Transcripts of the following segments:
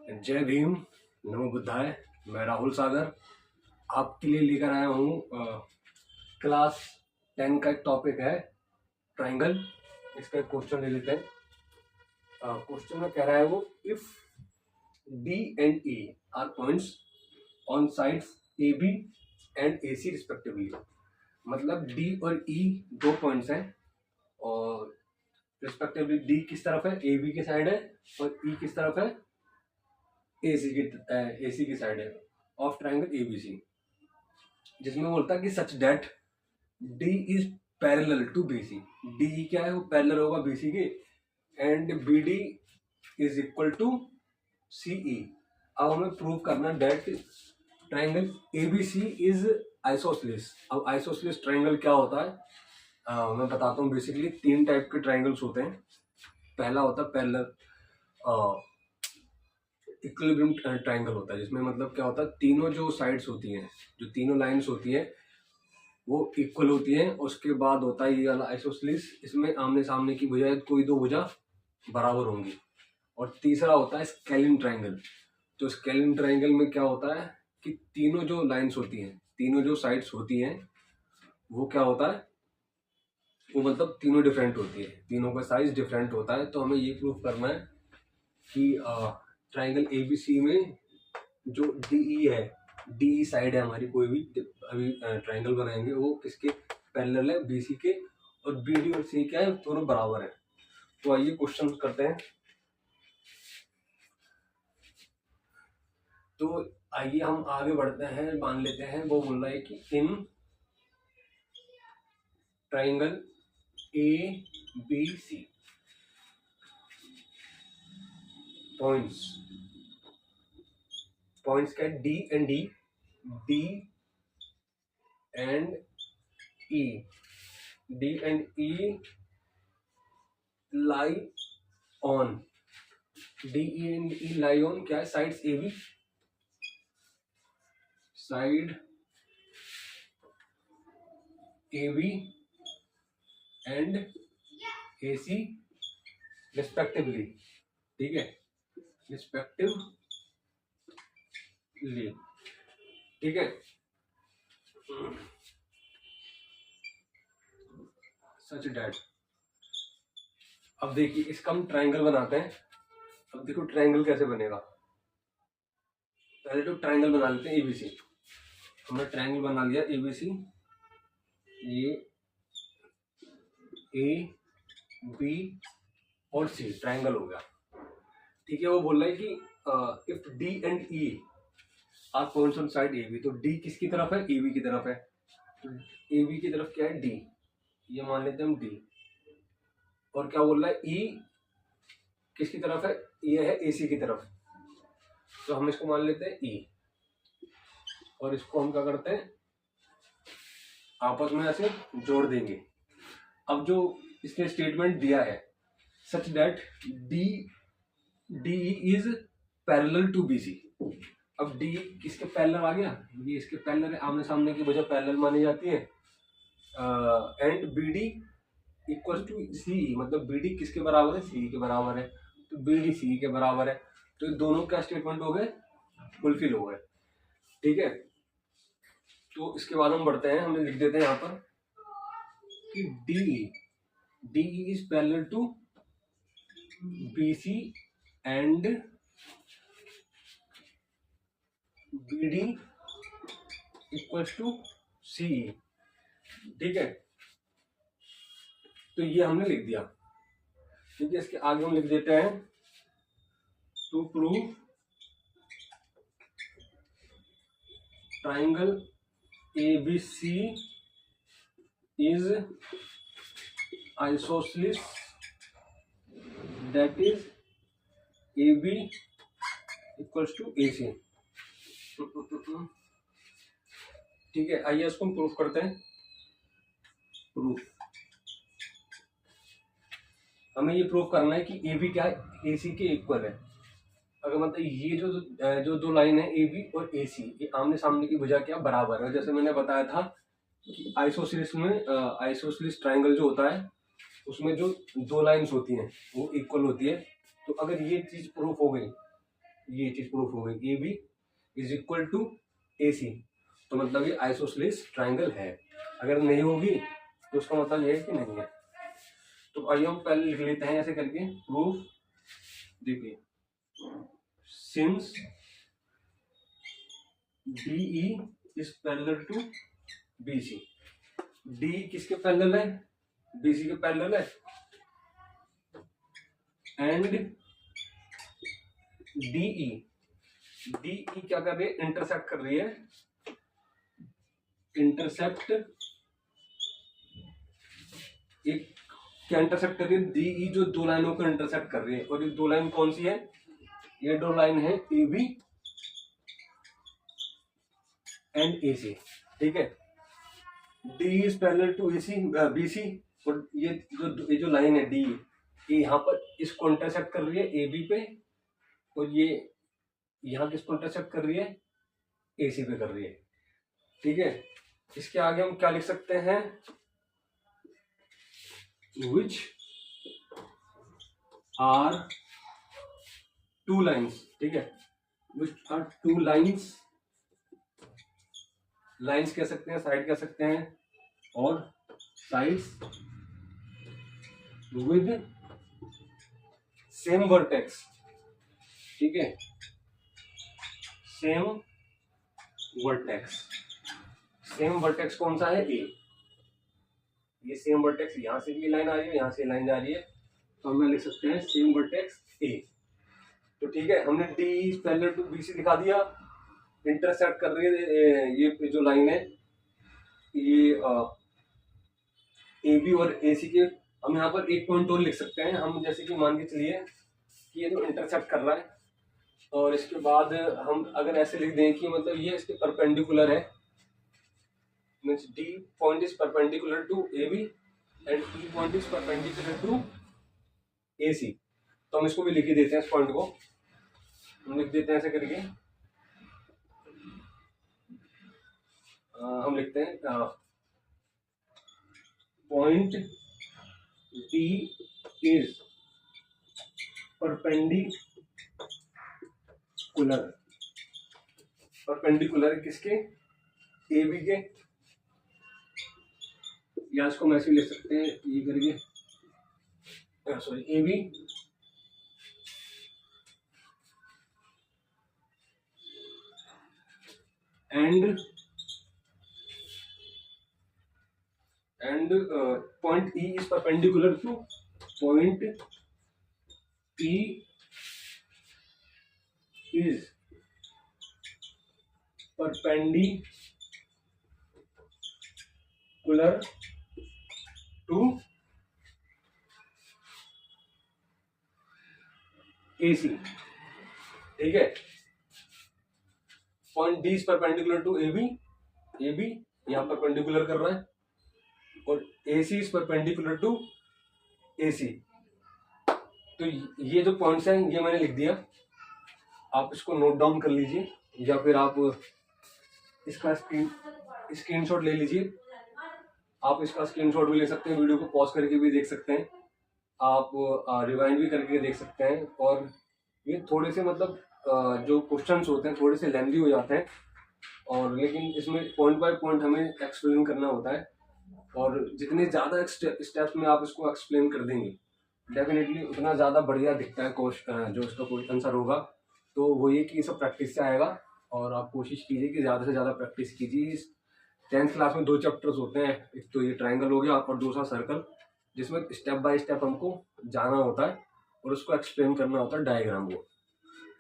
जय भीम, नमो बुद्धाय। मैं राहुल सागर आपके लिए लेकर आया हूँ क्लास 10 का एक टॉपिक है ट्राइंगल। इसका एक क्वेश्चन ले लेते हैं। क्वेश्चन में कह रहा है वो, if D and A are points on sides A B and A C respectively. मतलब डी और ई दो पॉइंट्स हैं और रिस्पेक्टिवली डी किस तरफ है, ए बी की साइड है, और ई किस तरफ है, एसी की साइड है ऑफ ट्राइंगल एबीसी, जिसमें बोलता है कि such that D is parallel to BC. D क्या है, वो पैरेलल होगा बीसी के, and BD is equal to CE. अब हमें प्रूव करना that triangle ABC is isosceles. अब आइसोसेलेस ट्राइंगल क्या होता है, मैं बताता हूँ। बेसिकली तीन टाइप के ट्राइंगल्स होते हैं। पहला होता है पैरेलल इक्विलिब्रियम ट्राइंगल होता है, जिसमें मतलब क्या होता है, तीनों जो साइड्स होती हैं, जो तीनों लाइंस होती हैं, वो इक्वल होती हैं। उसके बाद होता है ये वाला आइसोसेलेस, इसमें आमने सामने की भुजा कोई दो भुजा बराबर होंगी। और तीसरा होता है स्केलिन ट्राइंगल। तो स्केलिन ट्राइंगल में क्या होता है कि तीनों जो लाइंस होती हैं, तीनों जो साइड्स होती हैं, वो क्या होता है, वो मतलब तीनों डिफरेंट होती है, तीनों का साइज डिफरेंट होता है। तो हमें ये प्रूव करना है कि ट्राइंगल एबीसी में जो डीई है, डीई साइड है हमारी, कोई भी अभी ट्राइंगल बनाएंगे वो किसके पैरेलल है, बीसी के, और बीडी और सी क्या है, दोनों बराबर है। तो आइए क्वेश्चन करते हैं। तो आइए हम आगे बढ़ते हैं। मान लेते हैं वो बोल रहा है कि in triangle A B C points क्या है, D and D, D and E, D and E lie on, D and E lie on क्या है, sides A B, side A B and A C respectively. ठीक है, respectively. ठीक है, such that. अब देखिए इसका हम ट्राइंगल बनाते हैं। अब देखो ट्राइंगल कैसे बनेगा। पहले तो ट्राइंगल बना लेते हैं एबीसी। हमने ट्राइंगल बना लिया एबीसी, ये ए बी और सी ट्राइंगल हो गया। ठीक है, वो बोल रहा है कि if D and E are points on side A B, तो डी किसकी तरफ है, ए बी की तरफ है। तो ए बी की तरफ क्या है, डी, ये मान लेते हैं हम डी। और क्या बोल रहा है, ई किसकी तरफ है, ये है ए सी की तरफ, तो हम इसको मान लेते हैं ई। और इसको हम क्या करते हैं, आपस में ऐसे जोड़ देंगे। अब जो इसने स्टेटमेंट दिया है, such that D D is parallel to B C. अब डी किसके पैरेलल आ गया, ये इसके पैरेलल है, आमने सामने की वजह पैरेलल मानी जाती है। And B D equal to C, मतलब बी डी किसके बराबर है, सी के बराबर है, तो बी डी सी के बराबर है। तो ये दोनों क्या स्टेटमेंट हो गए, फुलफिल हो गए। ठीक है, तो इसके बाद हम बढ़ते हैं। हम लिख देते हैं यहाँ पर कि D is parallel to B C and B D equal to C. ठीक है, तो ये हमने लिख दिया। ठीक है, इसके आगे हम लिख देते हैं, to prove triangle ABC is isosceles, that is A B equals to A C. ठीक है, आइए इसको हम प्रूफ करते हैं। प्रूफ, हमें ये प्रूफ करना है कि ए बी क्या है, ए सी के इक्वल है। अगर मतलब ये जो दो लाइन है ए बी और ए सी, ये आमने सामने की भुजा क्या बराबर है। जैसे मैंने बताया था कि आइसोसेलेस में आइसोसेलेस ट्राइंगल जो होता है, उसमें जो दो लाइंस होती हैं वो इक्वल होती है। तो अगर ये चीज प्रूफ हो गई ये चीज प्रूफ हो गई, A B is equal to A C, तो मतलब ये आइसोसेलेस ट्राइंगल है। अगर नहीं होगी तो उसका मतलब ये है कि नहीं है। तो आइए हम पहले लिख लेते हैं ऐसे करके प्रूफ। देखिए since DE is parallel to BC, D किसके पैरेलल है, BC के पैरेलल है, एंड DE क्या कर रही है, इंटरसेक्ट कर रही है, इंटरसेप्ट एक क्या इंटरसेक्ट कर रही है, DE जो दो लाइनों को इंटरसेक्ट कर रही है। और ये दो लाइन कौन सी है, ये दो लाइन है AB एंड AC, ठीक है। D is parallel to BC, और ये जो लाइन है D, ये यहाँ पर इसको इंटरसेक्ट कर रही है AB पे, और ये यहाँ किसको इंटरसेक्ट कर रही है, AC पे कर रही है, ठीक है। इसके आगे हम क्या लिख सकते हैं, which are two lines, ठीक है, which are two lines, lines कह सकते हैं, साइड कह सकते हैं, और साइड्स विद सेम वर्टेक्स, ठीक है, सेम वर्टेक्स। सेम वर्टेक्स कौन सा है, ए, ये सेम वर्टेक्स, यहां से भी लाइन आ रही है, यहां से लाइन जा रही है, तो हम लिख सकते हैं सेम वर्टेक्स ए। तो ठीक है, हमने डी पैरेलल टू BC दिखा दिया, इंटरसेक्ट कर रही है ये जो लाइन है, ये AB और AC के, हम यहाँ पर एक पॉइंट और लिख सकते हैं हम, जैसे कि मान के चलिए कि ये जो इंटरसेक्ट कर रहा है, और इसके बाद हम अगर ऐसे लिख दें कि मतलब ये इसके परपेंडिकुलर है, means D point is perpendicular to AB and E point is perpendicular to AC, तो हम इसको भी लिख ही देते हैं, इस पॉइंट को हम लिख देते हैं ऐसे करके, हम लिखते हैं पॉइंट D इज परपेंडिकुलर किसके, AB के, या इसको हम ऐसे लिख सकते हैं ये करके, sorry AB and point E is perpendicular to point E is perpendicular to AC, ठीक है। Point D is perpendicular to AB यहाँ परपेंडिकुलर कर रहा है, और AC is perpendicular to AC। तो ये जो पॉइंट्स हैं ये मैंने लिख दिया, आप इसको नोट डाउन कर लीजिए, या फिर आप इसका स्क्रीनशॉट ले लीजिए। आप इसका स्क्रीनशॉट भी ले सकते हैं, वीडियो को पॉज करके भी देख सकते हैं, आप रिवाइंड भी करके देख सकते हैं। और ये थोड़े से मतलब जो क्वेश्चंस होते हैं थोड़े से लेंथी हो जाते हैं, और लेकिन इसमें पॉइंट बाय पॉइंट हमें एक्सप्लेन करना होता है, और जितने ज़्यादा स्टेप्स में आप इसको एक्सप्लेन कर देंगे डेफिनेटली उतना ज़्यादा बढ़िया दिखता है जो इसका क्वेश्चन आंसर होगा। तो वो ये कि सब प्रैक्टिस से आएगा, और आप कोशिश कीजिए कि ज़्यादा से ज़्यादा प्रैक्टिस कीजिए। 10th क्लास में 2 चैप्टर्स होते हैं, एक तो ये ट्राइंगल हो गया और दूसरा सर्कल, जिसमें स्टेप बाय स्टेप हमको जाना होता है और उसको एक्सप्लेन करना होता है डायग्राम को,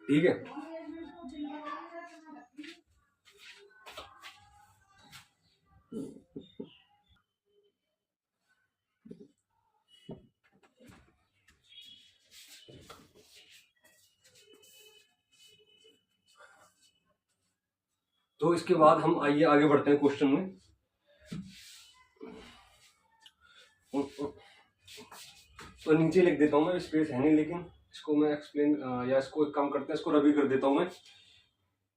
ठीक है। तो इसके बाद हम आइए आगे बढ़ते हैं क्वेश्चन में। तो नीचे लिख देता हूं मैं, स्पेस है नहीं, लेकिन इसको मैं एक्सप्लेन या इसको एक काम करते हैं, इसको रब ही कर देता हूं मैं,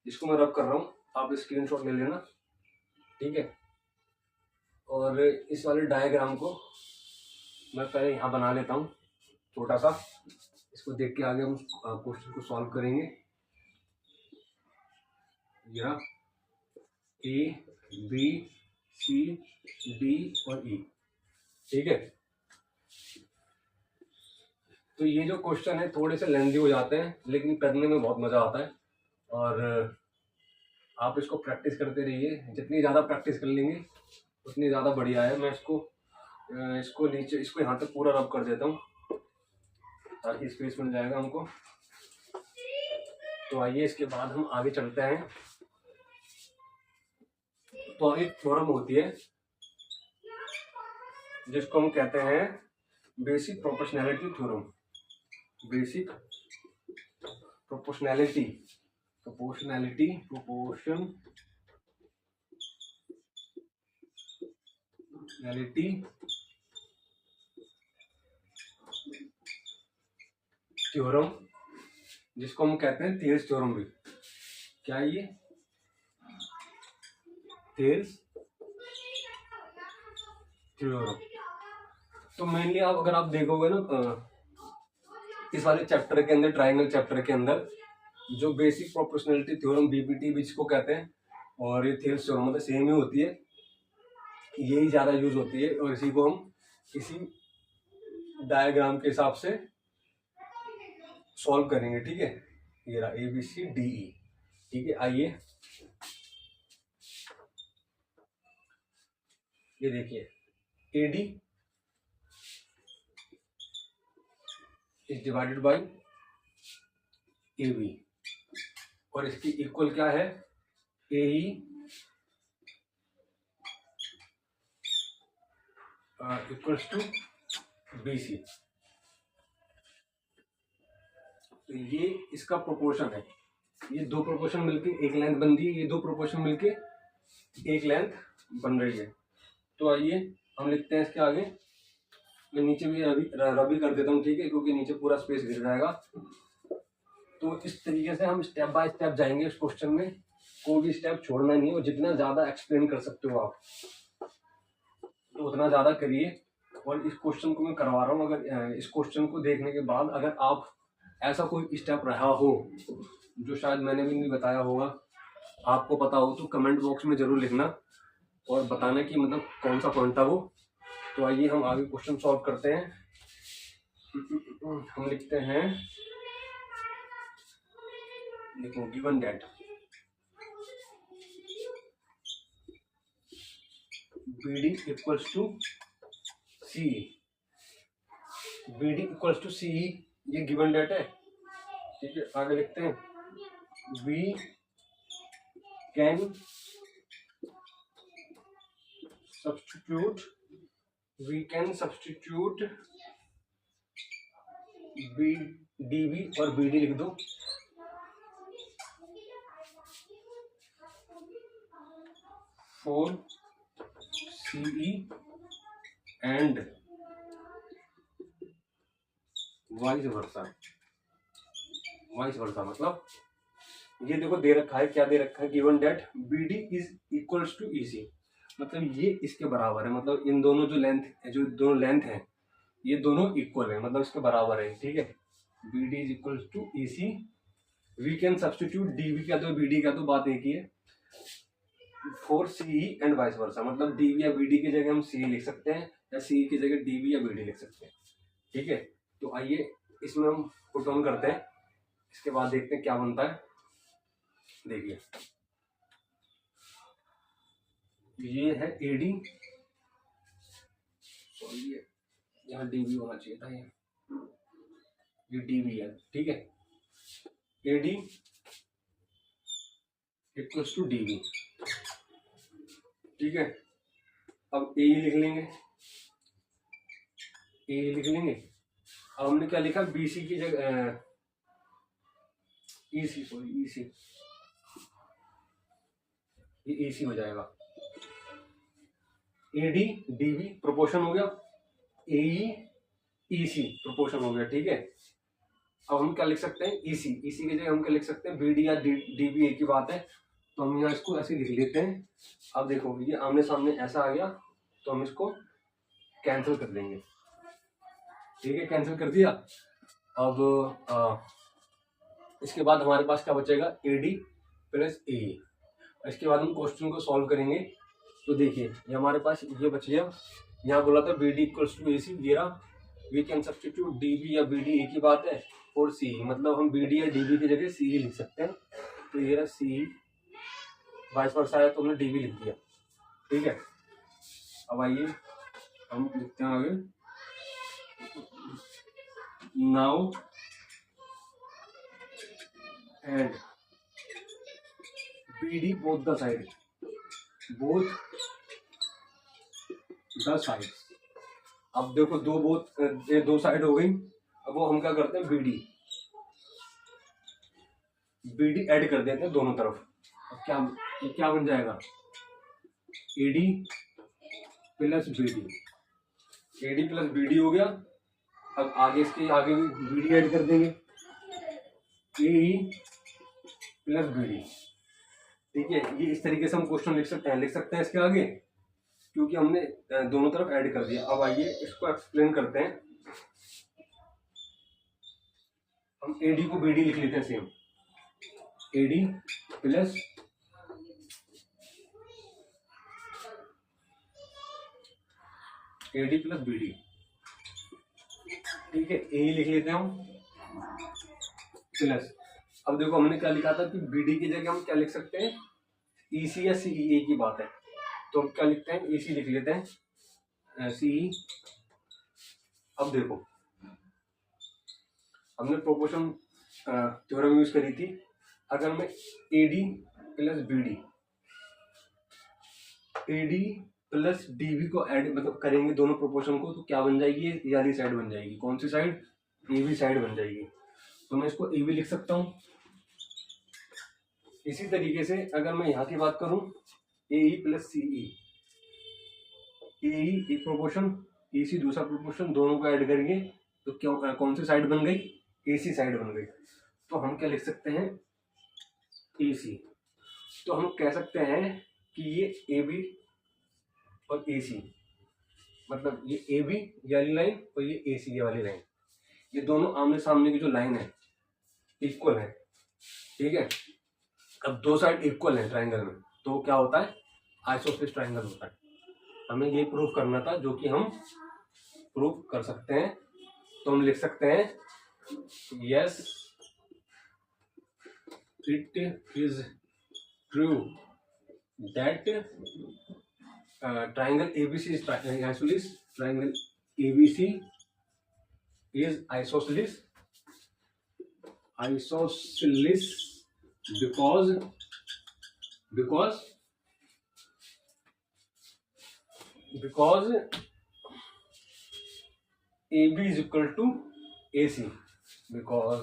इसको मैं रब कर रहा हूं, आप स्क्रीनशॉट ले लेना, ठीक है। और इस वाले डायग्राम को मैं पहले यहाँ बना लेता हूँ छोटा सा, इसको देख के आगे हम क्वेश्चन को सॉल्व करेंगे। या ए बी सी डी और ई, ठीक है। तो ये जो क्वेश्चन है थोड़े से लेंदी हो जाते हैं, लेकिन करने में बहुत मजा आता है। और आप इसको प्रैक्टिस करते रहिए, जितनी ज़्यादा प्रैक्टिस कर लेंगे उतनी ज़्यादा बढ़िया है। मैं इसको नीचे, इसको यहाँ तक पूरा रब कर देता हूँ ताकि स्पेस मिल जाएगा हमको। तो आइए इसके बाद हम आगे चलते हैं। तो एक थ्योरम होती है जिसको हम कहते हैं basic proportionality theorem. Basic proportionality theorem, जिसको हम कहते हैं थियर्स थ्योरम भी। क्या ये थियर्स थ्योरम? तो मेनली आप अगर आप देखोगे ना इस वाले चैप्टर के अंदर, ट्रायंगल चैप्टर के अंदर, जो बेसिक प्रोपोर्शनैलिटी थ्योरम बीपीटी जिसको कहते हैं, और ये थियर्स थ्योरम मतलब सेम ही होती है, यही ज्यादा यूज होती है। और इसी को हम किसी डायग्राम के हिसाब से सॉल्व करेंगे, ठीक है। ये रहा ए बी सी डी ई, ठीक है। आइए ये देखिए, A D is divided by A B, और इसकी इक्वल क्या है, A E equals to B C. तो ये इसका प्रोपोर्शन है, ये दो प्रोपोर्शन मिलके एक लेंथ बन रही है, ये दो प्रोपोर्शन मिलके एक लेंथ बन रही है। तो आइए हम लिखते हैं इसके आगे। मैं नीचे भी रबी कर देता हूँ, ठीक है, क्योंकि नीचे पूरा स्पेस गिर जाएगा। तो इस तरीके से हम स्टेप बाय स्टेप जाएंगे इस क्वेश्चन में, कोई भी स्टेप छोड़ना नहीं है, और जितना ज्यादा एक्सप्लेन कर सकते हो आप तो उतना ज्यादा करिए। और इस क्वेश्चन को मैं करवा रहा हूँ, अगर इस क्वेश्चन को देखने के बाद अगर आप ऐसा कोई स्टेप रहा हो जो शायद मैंने भी नहीं बताया होगा, आपको पता हो, तो कमेंट बॉक्स में जरूर लिखना और बताना कि मतलब कौन सा पॉइंट था वो। तो आइए हम आगे क्वेश्चन सॉल्व करते हैं। हम लिखते हैं, देखो given that BD equals to C, BD equals to C, ये गिवन डेट है, ठीक है। आगे लिखते हैं, we can substitute B D B और बी डी लिख दो, for CE and vice versa. मतलब ये देखो दे रखा है, क्या दे रखा है, given that BD is equals to EC, मतलब ये इसके बराबर है, मतलब इन दोनों जो दोनों लेंथ है ये दोनों इक्वल है, मतलब इसके बराबर है, ठीक है। BD is equals to EC, we can substitute DB का तो BD का तो बात एक ही है, for CE and vice versa, मतलब DB या BD की जगह हम CE लिख सकते हैं, या CE की जगह DB या BD लिख सकते हैं, ठीक है। तो आइए इसमें हम पुट ऑन करते हैं, इसके बाद देखते हैं क्या बनता है। देखिए ये है AD, सॉरी यहाँ DB होना चाहिए था, ये DB है, ठीक है। AD इक्वल्स टू DB, ठीक है। अब AE लिख लेंगे, अब हमने क्या लिखा, BC की जगह EC, ये EC हो जाएगा। AD DB प्रोपोर्शन हो गया, AE EC प्रोपोर्शन हो गया, ठीक है। अब हम क्या लिख सकते हैं, EC की जगह हम क्या लिख सकते हैं, BD या DB एक ही बात है, तो हम यहाँ इसको ऐसे लिख लेते हैं। अब देखो ये आमने सामने ऐसा आ गया, तो हम इसको कैंसिल कर देंगे, ठीक है, कैंसिल कर दिया। अब इसके बाद हमारे पास क्या बचेगा, AD प्लस AE, इसके बाद हम क्वेश्चन को सॉल्व करेंगे। तो देखिए ये हमारे पास ये बच गया, यहाँ बोला था B D equals to A C, ये रहा। We can substitute D B या बी डी एक ही बात है, और सी, मतलब हम बी डी या डी बी की जगह सी ही लिख सकते हैं। तो ये रहा सी, वाइस वर्सा है तो हमने डी बी लिख दिया, ठीक है। अब आइए हम लिखते हैं आगे, now and B D both the side, both the side. अब देखो ये दो साइड हो गई। अब वो हम क्या करते हैं, बीडी ऐड कर देते हैं दोनों तरफ। अब क्या बन जाएगा, AD plus BD, AD plus BD हो गया। अब आगे इसके आगे भी बीडी ऐड कर देंगे, ए प्लस बीडी, ठीक है। ये इस तरीके से हम क्वेश्चन लिख सकते हैं इसके आगे, क्योंकि हमने दोनों तरफ ऐड कर दिया। अब आइए इसको एक्सप्लेन करते हैं। हम एडी को बीडी लिख लेते हैं same, AD plus AD plus BD, ठीक है। ए लिख लेते हैं हम प्लस। अब देखो हमने क्या लिखा था कि बीडी की जगह हम क्या लिख सकते हैं, ईसी या सीई, एक ही बात है। तो हम क्या लिखते हैं, ईसी लिख लेते हैं, सीई। अब देखो हमने प्रोपोर्शन थ्योरम यूज करी थी। अगर मैं AD plus BD, AD plus DB को ऐड मतलब करेंगे दोनों प्रोपोर्शन को, तो क्या बन जाएगी, ये वाली साइड बन जाएगी। कौन सी साइड, एबी साइड बन जाएगी। तो मैं इसको एबी लिख सकता हूँ। इसी तरीके से अगर मैं यहाँ की बात करूं, ए प्लस सीई, ए एक प्रोपोर्शन, ए सी दूसरा प्रोपोर्शन, दोनों को ऐड करेंगे तो क्या कौन सी साइड बन गई, ए सी साइड बन गई। तो हम क्या लिख सकते हैं, ए सी। तो हम कह सकते हैं कि ये ए बी और ए सी, मतलब ये ए बी ये वाली लाइन और ये ए सी ये वाली लाइन, ये दोनों आमने सामने की जो लाइन है इक्वल है, ठीक है। अब दो साइड इक्वल है ट्रायंगल में, तो क्या होता है, आइसोसेलेस ट्रायंगल होता है। हमें ये प्रूफ करना था, जो कि हम प्रूफ कर सकते हैं। तो हम लिख सकते हैं, yes it is true that triangle ABC is isosceles, triangle ABC is isosceles because AB is equal to AC, because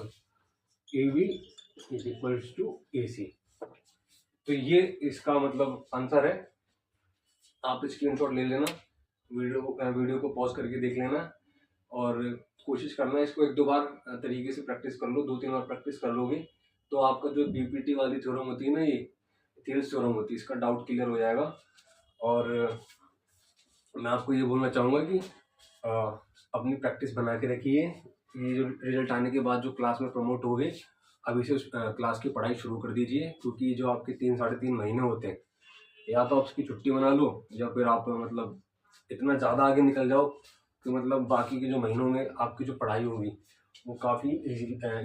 AB is equals to AC। तो ये इसका मतलब आंसर है। आप स्क्रीनशॉट ले लेना, वीडियो को पॉज करके देख लेना और कोशिश करना इसको एक दो बार तरीके से प्रैक्टिस कर लो। 2-3 बार प्रैक्टिस कर लोगे तो आपका जो बीपीटी वाली थ्योरम होती है ना, ये थेल्स थ्योरम होती है, इसका डाउट क्लियर हो जाएगा। और मैं आपको ये बोलना चाहूँगा कि अपनी प्रैक्टिस बना के रखिए। ये जो रिजल्ट आने के बाद जो क्लास में प्रमोट हो गए, अभी से उस क्लास की पढ़ाई शुरू कर दीजिए, क्योंकि जो आपके 3-3.5 महीने होते हैं, या तो आप उसकी छुट्टी बना लो या फिर आप मतलब इतना ज़्यादा आगे निकल जाओ कि मतलब बाकी के जो महीनों में आपकी जो पढ़ाई होगी वो काफ़ी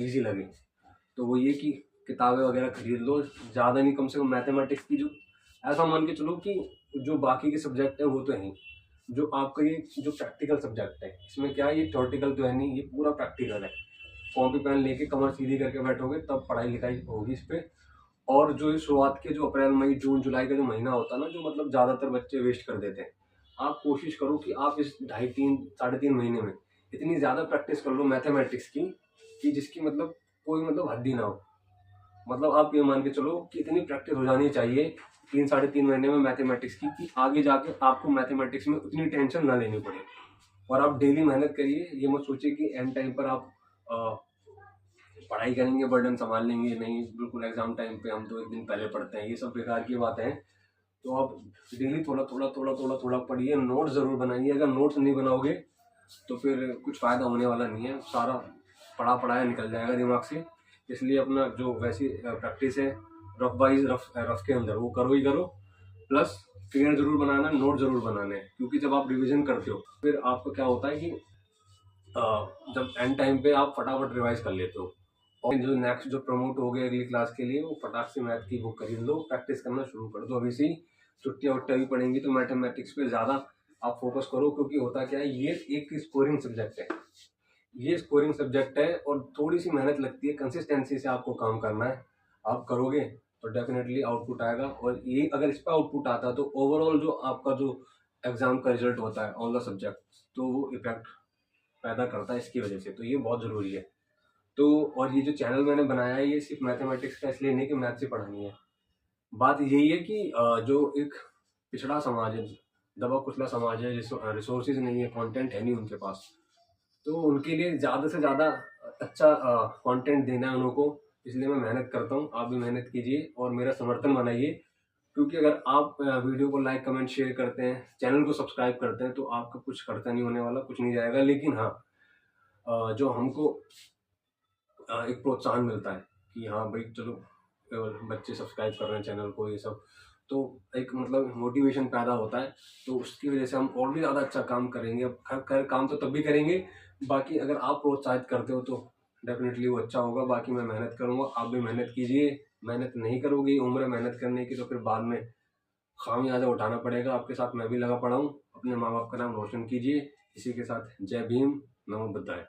ईजी लगे। तो वो ये कि किताबें वगैरह खरीद लो, ज़्यादा नहीं, कम से कम मैथमेटिक्स की जो, ऐसा मान के चलो कि जो बाकी के सब्जेक्ट है वो तो है, जो आपका ये जो प्रैक्टिकल सब्जेक्ट है, इसमें क्या है, ये थ्योरेटिकल तो है नहीं, ये पूरा प्रैक्टिकल है। कॉपी पेन लेके कमर सीधी करके बैठोगे तब पढ़ाई लिखाई होगी इस पर। और जो शुरुआत के जो अप्रैल मई जून जुलाई का जो महीना होता है ना, जो मतलब ज़्यादातर बच्चे वेस्ट कर देते हैं, आप कोशिश करो कि आप इस 2.5-3-3.5 महीने में इतनी ज़्यादा प्रैक्टिस कर लो मैथमेटिक्स की कि जिसकी मतलब कोई मतलब हद ही ना हो। मतलब आप ये मान के चलो कि इतनी प्रैक्टिस हो जानी चाहिए 3-3.5 महीने में मैथमेटिक्स की, कि आगे जाके आपको मैथमेटिक्स में उतनी टेंशन ना लेनी पड़े। और आप डेली मेहनत करिए, ये मत सोचिए कि एंड टाइम पर आप पढ़ाई करेंगे, बर्डन संभाल लेंगे, नहीं, बिल्कुल एग्जाम टाइम पे हम तो एक दिन पहले पढ़ते हैं, ये सब बेकार की बातें हैं। तो आप डेली थोड़ा पढ़िए, नोट्स ज़रूर बनाइए। अगर नोट्स नहीं बनाओगे तो फिर कुछ फ़ायदा होने वाला नहीं है, सारा पढ़ाया निकल जाएगा दिमाग से। इसलिए अपना जो वैसी प्रैक्टिस है रफ के अंदर वो करो ही करो, प्लस फिगर जरूर बनाना, नोट जरूर बनाने हैं, क्योंकि जब आप रिवीजन करते हो फिर आपको क्या होता है कि जब एंड टाइम पे आप फटाफट रिवाइज कर लेते हो, और जो नेक्स्ट जो प्रमोट हो गया अगली क्लास के लिए, वो फटाक से मैथ की बुक खरीद लो, प्रैक्टिस करना शुरू कर दो अभी से ही। छुट्टियाँ वुट्टियाँ भी पड़ेंगी तो मैथमेटिक्स पे ज़्यादा आप फोकस करो, क्योंकि होता क्या है, ये एक स्कोरिंग सब्जेक्ट है, ये स्कोरिंग सब्जेक्ट है, और थोड़ी सी मेहनत लगती है, कंसिस्टेंसी से आपको काम करना है। आप करोगे तो डेफिनेटली आउटपुट आएगा, और ये अगर इस पर आउटपुट आता है तो ओवरऑल जो आपका जो एग्जाम का रिजल्ट होता है ऑल द सब्जेक्ट, तो वो इफेक्ट पैदा करता है इसकी वजह से। तो ये बहुत ज़रूरी है। तो और ये जो चैनल मैंने बनाया है ये सिर्फ मैथमेटिक्स का इसलिए नहीं कि मैथ से पढ़ानी है, बात यही है कि जो एक पिछड़ा समाज है, दबा कुचला समाज है, जिसमें रिसोर्सेज नहीं है, कंटेंट है नहीं उनके पास, तो उनके लिए ज़्यादा से ज़्यादा अच्छा कंटेंट देना है उनको। इसलिए मैं मेहनत करता हूँ, आप भी मेहनत कीजिए और मेरा समर्थन बनाइए, क्योंकि अगर आप वीडियो को लाइक कमेंट शेयर करते हैं, चैनल को सब्सक्राइब करते हैं, तो आपका कुछ खर्चा नहीं होने वाला, कुछ नहीं जाएगा। लेकिन हाँ, जो हमको एक प्रोत्साहन मिलता है कि हाँ भाई चलो बच्चे सब्सक्राइब कर रहे हैं चैनल को, ये सब तो एक मतलब मोटिवेशन पैदा होता है, तो उसकी वजह से हम और भी ज़्यादा अच्छा काम करेंगे। अब खैर काम तो तब भी करेंगे, बाकी अगर आप प्रोत्साहित करते हो तो डेफिनेटली वो अच्छा होगा। बाकी मैं मेहनत करूँगा, आप भी मेहनत कीजिए। मेहनत नहीं करोगे, उम्र है मेहनत करने की, तो फिर बाद में खामियाजा उठाना पड़ेगा। आपके साथ मैं भी लगा पड़ा हूँ, अपने माँ बाप का नाम रोशन कीजिए। इसी के साथ जय भीम, नमो बुद्धाय।